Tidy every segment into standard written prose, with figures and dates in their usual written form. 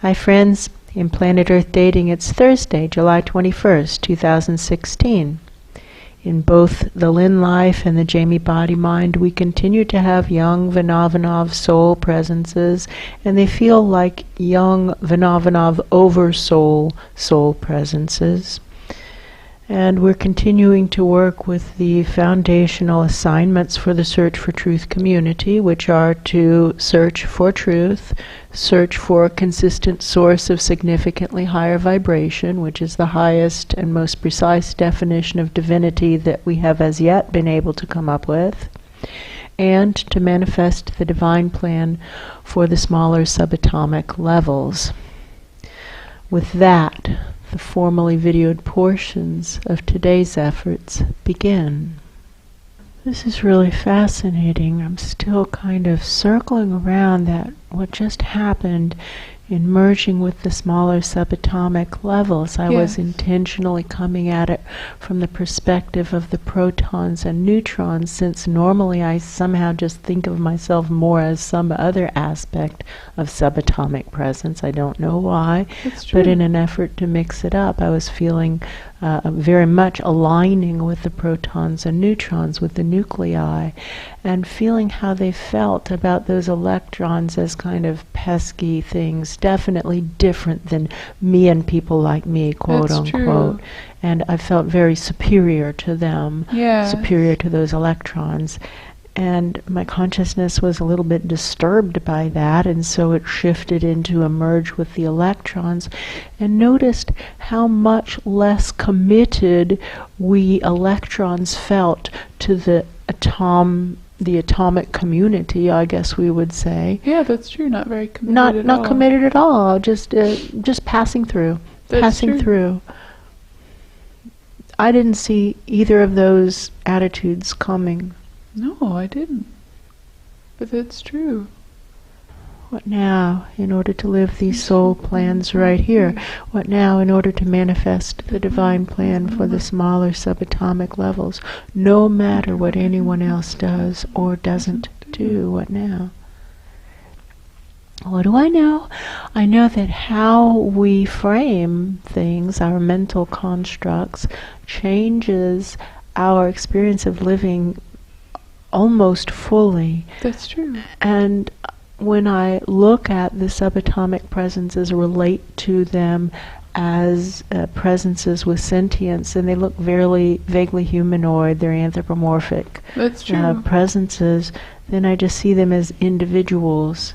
Hi friends, in Planet Earth Dating it's Thursday, July 21st, 2016. In both the Lynn Life and the Jamie Body Mind, we continue to have young Vanovanov Soul presences, and they feel like young Vanovanov Oversoul soul presences. And we're continuing to work with the foundational assignments for the Search for Truth community, which are to search for truth, search for a consistent source of significantly higher vibration, which is the highest and most precise definition of divinity that we have as yet been able to come up with, and to manifest the divine plan for the smaller subatomic levels. With that, the formally videoed portions of today's efforts begin. This is really fascinating. I'm still kind of circling around that what just happened in merging with the smaller subatomic levels. I was intentionally coming at it from the perspective of the protons and neutrons, since normally I somehow just think of myself more as some other aspect of subatomic presence. I don't know why, but in an effort to mix it up, I was feeling very much aligning with the protons and neutrons, with the nuclei, and feeling how they felt about those electrons as kind of pesky things, definitely different than me and people like me, quote unquote. And I felt very superior to them, superior to those electrons. And my consciousness was a little bit disturbed by that, and so it shifted into a merge with the electrons, and noticed how much less committed we electrons felt to the atomic community, I guess we would say. Yeah, that's true. Not very committed Not committed at all. Just passing through. Passing through. I didn't see either of those attitudes coming. No, I didn't. But that's true. What now, in order to live these soul plans right here? What now, in order to manifest the divine plan for the smaller subatomic levels, no matter what anyone else does or doesn't do? What now? What do I know? I know that how we frame things, our mental constructs, changes our experience of living almost fully. That's true. And when I look at the subatomic presences, relate to them as presences with sentience, and they look vaguely humanoid, they're anthropomorphic. That's true. Presences, then I just see them as individuals.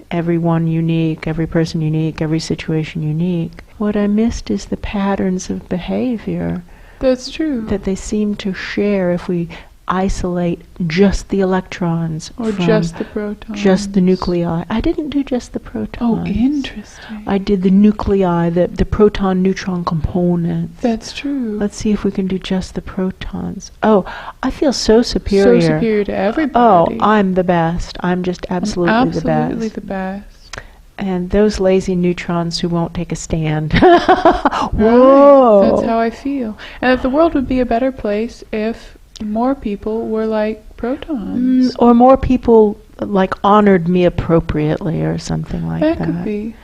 Everyone unique, every person unique, every situation unique. What I missed is the patterns of behavior. That's true. That they seem to share if we isolate just the electrons or from just the protons. Just the nuclei. I didn't do just the protons. Oh, interesting. I did the nuclei, the proton-neutron components. That's true. Let's see if we can do just the protons. Oh, I feel so superior. So superior to everybody. Oh, I'm the best. I'm just absolutely the best. Absolutely the best. And those lazy neutrons who won't take a stand. Whoa! Right. That's how I feel. And that the world would be a better place if more people were like protons. Or more people like honored me appropriately or something like that. That could be.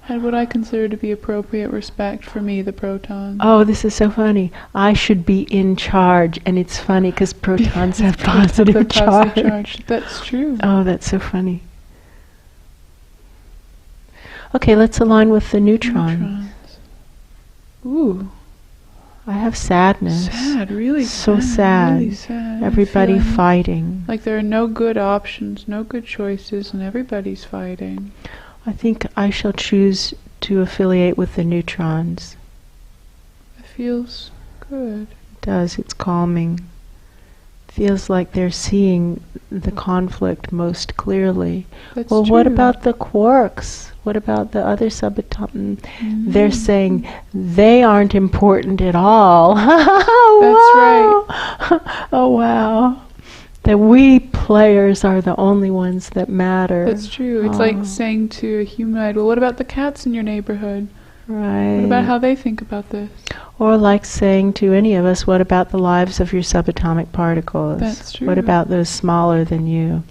Had what I consider to be appropriate respect for me, the protons. Oh, this is so funny. I should be in charge, and it's funny because protons have positive charge. That's true. Oh, that's so funny. Okay, let's align with the neutrons. Ooh. I have sadness. Sad, really so sad. Really sad. Everybody fighting. Like there are no good options, no good choices, and everybody's fighting. I think I shall choose to affiliate with the neutrons. It feels good. It does, it's calming. Feels like they're seeing the conflict most clearly. That's well, true. What about the quarks? What about the other subatomic? They're saying they aren't important at all. That's right. Oh, wow. That we players are the only ones that matter. That's true. It's like saying to a humanoid, well, what about the cats in your neighborhood? Right. What about how they think about this? Or like saying to any of us, what about the lives of your subatomic particles? That's true. What about those smaller than you?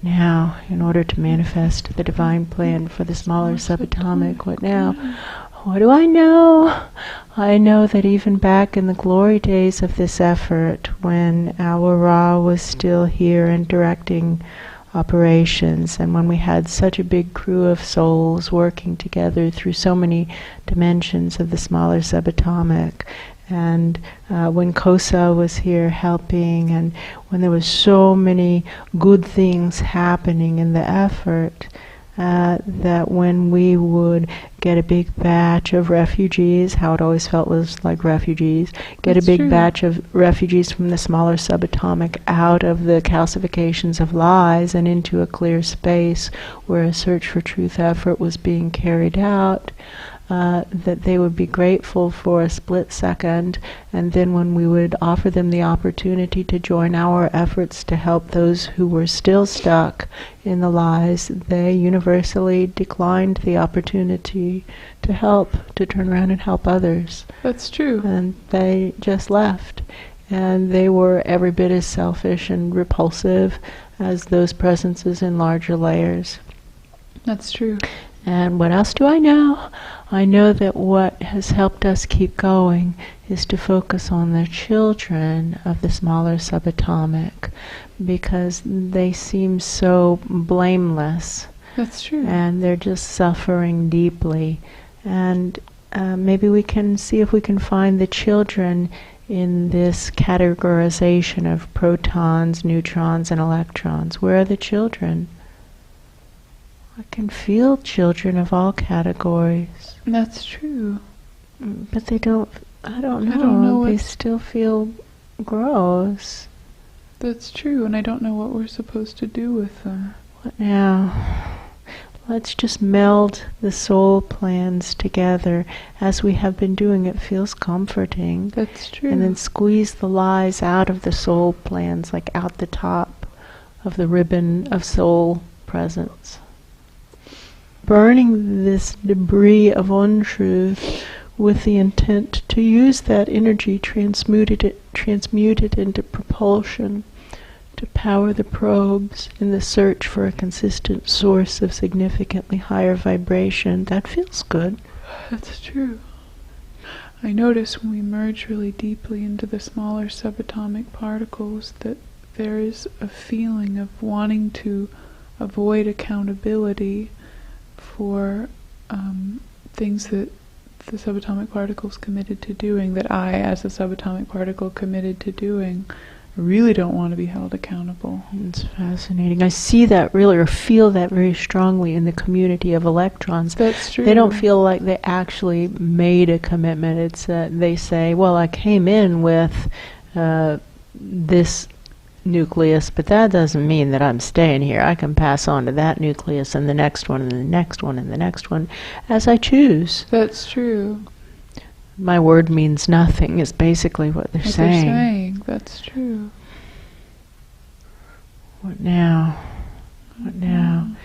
What now? In order to manifest the divine plan for the smaller subatomic, what now? What do I know? I know that even back in the glory days of this effort, when our Ra was still here and directing operations, and when we had such a big crew of souls working together through so many dimensions of the smaller subatomic, and when Cosa was here helping, and when there was so many good things happening in the effort, that when we would get a big batch of refugees, how it always felt was like refugees, get That's a big true. batch of refugees from the smaller subatomic out of the calcifications of lies and into a clear space where a search for truth effort was being carried out, that they would be grateful for a split second, and then when we would offer them the opportunity to join our efforts to help those who were still stuck in the lies, they universally declined the opportunity to help, to turn around and help others. That's true. And they just left. And they were every bit as selfish and repulsive as those presences in larger layers. That's true. And what else do I know? I know that what has helped us keep going is to focus on the children of the smaller subatomic, because they seem so blameless. That's true. And they're just suffering deeply. And maybe we can see if we can find the children in this categorization of protons, neutrons, and electrons. Where are the children? I can feel children of all categories. That's true. But they don't, I don't know. I don't know They what- still feel gross. That's true, and I don't know what we're supposed to do with them. What now? Let's just meld the soul plans together as we have been doing. It feels comforting. That's true. And then squeeze the lies out of the soul plans, like out the top of the ribbon of soul presence. Burning this debris of untruth with the intent to use that energy, transmute it into propulsion, to power the probes in the search for a consistent source of significantly higher vibration. That feels good. That's true. I notice when we merge really deeply into the smaller subatomic particles that there is a feeling of wanting to avoid accountability for things that the subatomic particles committed to doing, that I, as a subatomic particle, committed to doing. I really don't want to be held accountable. It's fascinating. I see that really, or feel that very strongly in the community of electrons. That's true. They don't feel like they actually made a commitment. It's they say, well, I came in with this nucleus, but that doesn't mean that I'm staying here. I can pass on to that nucleus and the next one and the next one and the next one as I choose. That's true. My word means nothing is basically what they're saying. That's true. What now? What now?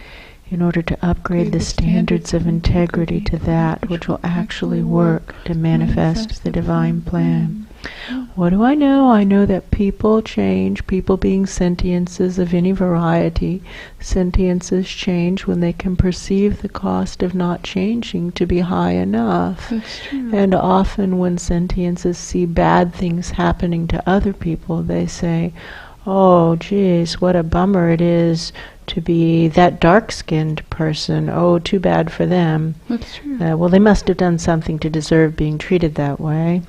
In order to upgrade the standards of integrity to that which will actually work to manifest the divine plan. What do I know? I know that people change, people being sentiences of any variety. Sentiences change when they can perceive the cost of not changing to be high enough. That's true. And often when sentiences see bad things happening to other people, they say, oh, geez, what a bummer it is to be that dark-skinned person. Oh, too bad for them. That's true. Well, they must have done something to deserve being treated that way.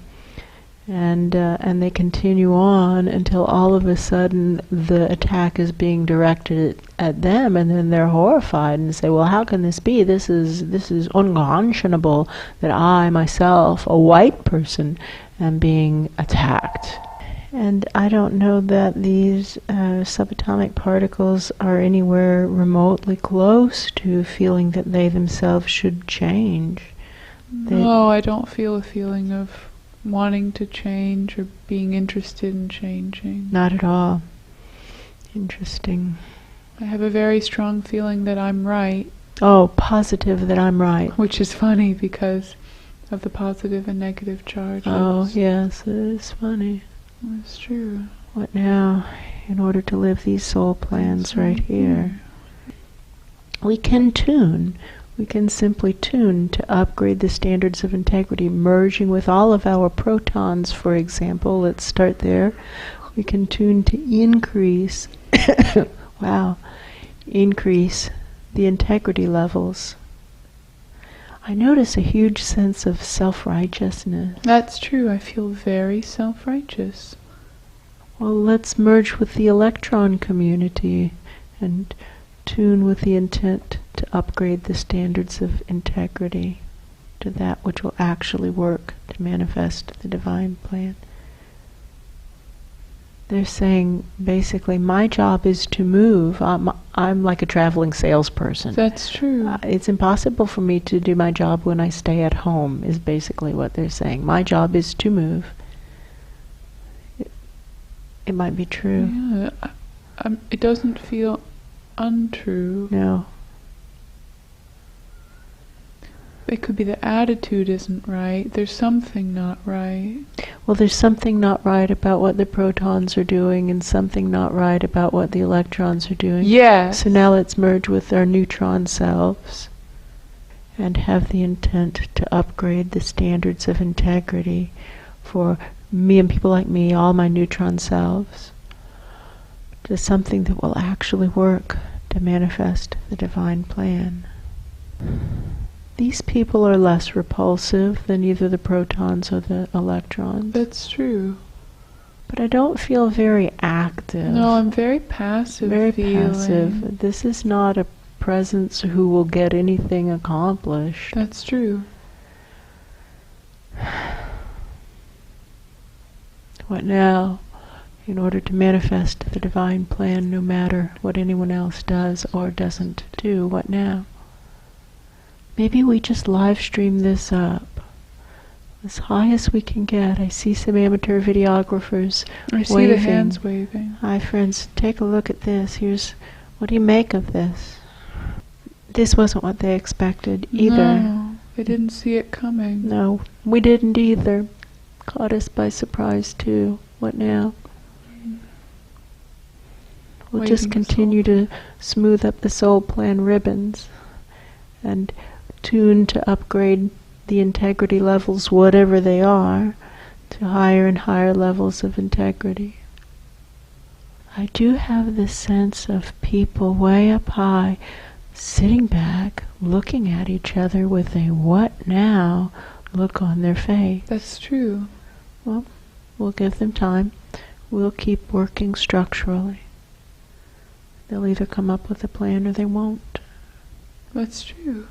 And they continue on until all of a sudden the attack is being directed at them, and then they're horrified and say, well, how can this be? This is unconscionable that I, myself, a white person, am being attacked. And I don't know that these subatomic particles are anywhere remotely close to feeling that they themselves should change. No, I don't feel a feeling of wanting to change or being interested in changing. Not at all. Interesting. I have a very strong feeling that I'm right. Oh, positive that I'm right. Which is funny because of the positive and negative charges. Oh, yes, it is funny. That's true. What now? in order to live these soul plans right here. We can tune. We can simply tune to upgrade the standards of integrity, merging with all of our protons, for example. Let's start there. We can tune to increase, increase the integrity levels. I notice a huge sense of self-righteousness. That's true. I feel very self-righteous. Well, let's merge with the electron community and tune with the intent to upgrade the standards of integrity to that which will actually work to manifest the divine plan. They're saying, basically, my job is to move. I'm like a traveling salesperson. That's true. It's impossible for me to do my job when I stay at home, is basically what they're saying. My job is to move. It might be true. Yeah, it doesn't feel untrue. No. It could be the attitude isn't right. There's something not right. Well, there's something not right about what the protons are doing and something not right about what the electrons are doing. Yes. So now let's merge with our neutron selves and have the intent to upgrade the standards of integrity for me and people like me, all my neutron selves, to something that will actually work to manifest the divine plan. These people are less repulsive than either the protons or the electrons. That's true. But I don't feel very active. No, I'm very passive. Very feeling. passive. This is not a presence who will get anything accomplished. That's true. What now? In order to manifest the divine plan, no matter what anyone else does or doesn't do, what now? Maybe we just live stream this up as high as we can get. I see some amateur videographers I see waving. the hands waving. Hi friends, take a look at this. What do you make of this? This wasn't what they expected either. No, they didn't see it coming. No, we didn't either. Caught us by surprise too. What now? We'll Waving just continue to smooth up the soul plan ribbons and tune to upgrade the integrity levels, whatever they are, to higher and higher levels of integrity. I do have this sense of people way up high, sitting back, looking at each other with a what now look on their face. That's true. Well, we'll give them time. We'll keep working structurally. They'll either come up with a plan or they won't. That's true.